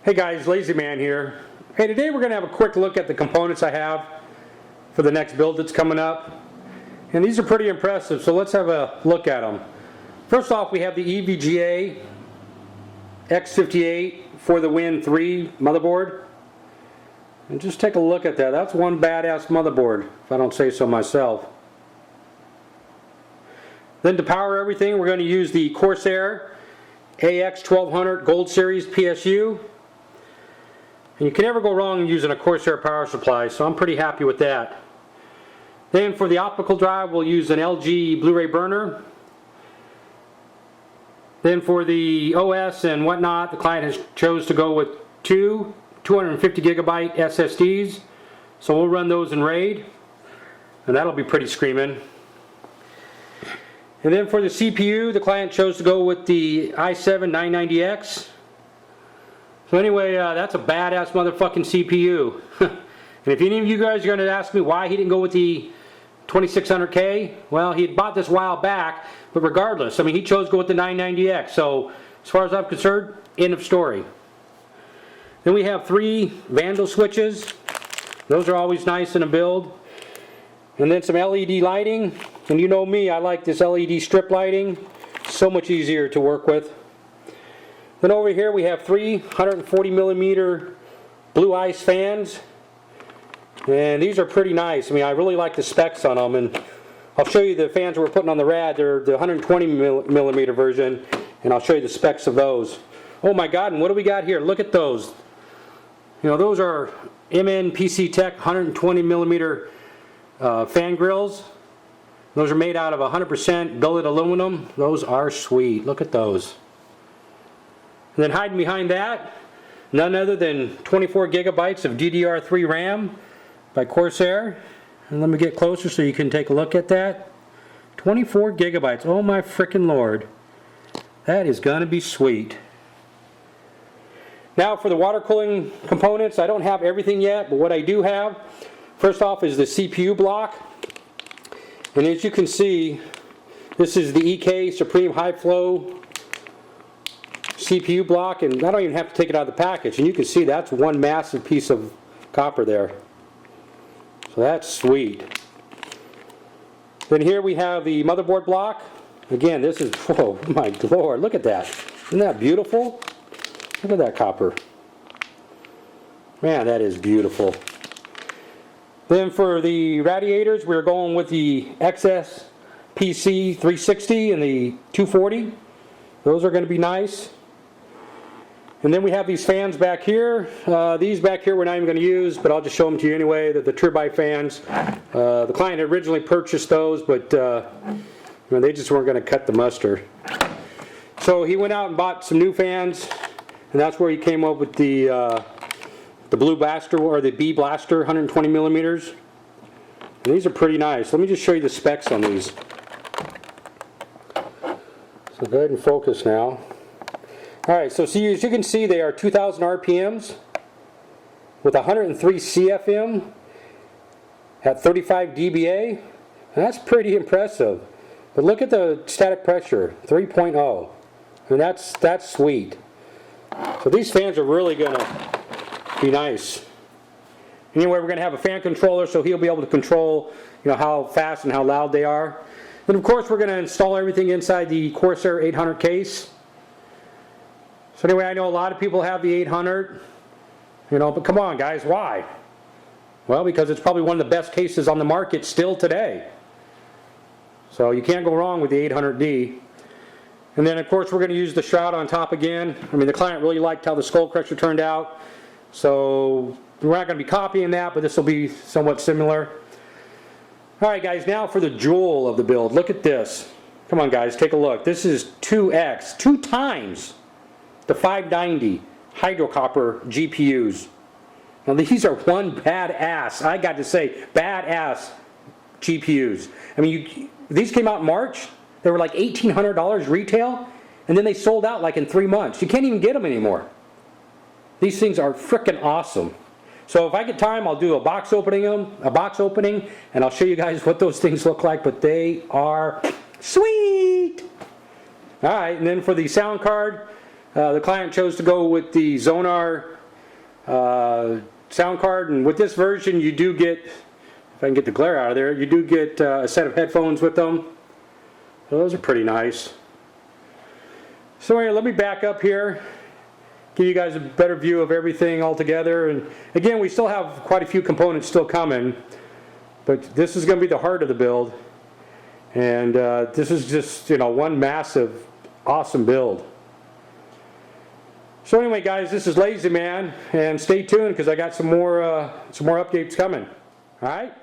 Hey guys, LazyMan here. Hey, today we're going to have a quick look at the components I have for the next build that's coming up. And these are pretty impressive, so let's have a look at them. First off, we have the EVGA X58 for the Win 3 motherboard. And just take a look at that. That's one badass motherboard, if I don't say so myself. Then to power everything, we're going to use the Corsair AX1200 Gold Series PSU. And you can never go wrong using a Corsair power supply, so I'm pretty happy with that. Then for the optical drive, we'll use an LG BluRay Burner. Then for the OS and whatnot, the client has chose to go with two 250 gigabyte SSDs. So we'll run those in RAID, and that'll be pretty screaming. And then for the CPU, the client chose to go with the i7-990X. So anyway, that's a badass motherfucking CPU. And if any of you guys are going to ask me why he didn't go with the 2600K, well, he had bought this a while back, but regardless, I mean, he chose to go with the 990X. So as far as I'm concerned, end of story. Then we have 3 Vandal switches. Those are always nice in a build. And then some LED lighting. And you know me, I like this LED strip lighting. So much easier to work with. Then over here we have 3 140mm blue ice fans. And these are pretty nice. I mean, I really like the specs on them. And I'll show you the fans we're putting on the Rad. They're the 120mm version. And I'll show you the specs of those. Oh my God, and what do we got here? Look at those. You know, those are MNPCTECH 120mm fan grills. Those are made out of 100% billet aluminum. Those are sweet. Look at those. And then hiding behind that, none other than 24 gigabytes of DDR3 Ram by Corsair. And let me get closer so you can take a look at that. 24 gigabytes. Oh my frickin' Lord. That is going to be sweet. Now for the water cooling components, I don't have everything yet, but what I do have, first off, is the CPU block. And as you can see, this is the EK Supreme High Flow CPU block, and I don't even have to take it out of the package. And you can see that's one massive piece of copper there. So that's sweet. Then here we have the motherboard block. Again, this is, oh my Lord, look at that. Isn't that beautiful? Look at that copper. Man, that is beautiful. Then for the radiators, we're going with the XSPC 360 and the 240. Those are going to be nice. And then we have these fans back here. These back here we're not even going to use, but I'll just show them to you anyway. They're the turbine fans. The client originally purchased those, but they just weren't going to cut the mustard. So he went out and bought some new fans, and that's where he came up with the Blue Blaster, or the B Blaster 120mm. And these are pretty nice. Let me just show you the specs on these. So go ahead and focus now. Alright, so see, as you can see, they are 2000 RPMs with 103 CFM at 35 dBA. And that's pretty impressive. But look at the static pressure, 3.0. I mean, that's sweet. So these fans are really going to be nice. Anyway, we're going to have a fan controller, so he'll be able to control, how fast and how loud they are. And of course, we're going to install everything inside the Corsair 800 case. So anyway, I know a lot of people have the 800, but come on guys, why? Well, because it's probably one of the best cases on the market still today. So you can't go wrong with the 800D. And then of course we're going to use the shroud on top again. I mean, the client really liked how the skull crusher turned out. So we're not going to be copying that, but this will be somewhat similar. Alright guys, now for the jewel of the build. Look at this. Come on guys, take a look. This is 2x, 2 times the 590 hydrocopper GPUs. Now these are one badass, I got to say, badass GPUs. I mean, these came out in March. They were like $1,800 retail, and then they sold out like in 3 months. You can't even get them anymore. These things are frickin' awesome. So if I get time, I'll do a box opening, and I'll show you guys what those things look like, but they are sweet. Alright, and then for the sound card, The client chose to go with the Zonar sound card, and with this version you do get, if I can get the glare out of there, you do get a set of headphones with them. Those are pretty nice. So anyway, let me back up here, give you guys a better view of everything all together. And again, we still have quite a few components still coming, but this is going to be the heart of the build. And this is just, you know, one massive, awesome build. So anyway, guys, this is LazyMan, and stay tuned because I got some more updates coming. All right.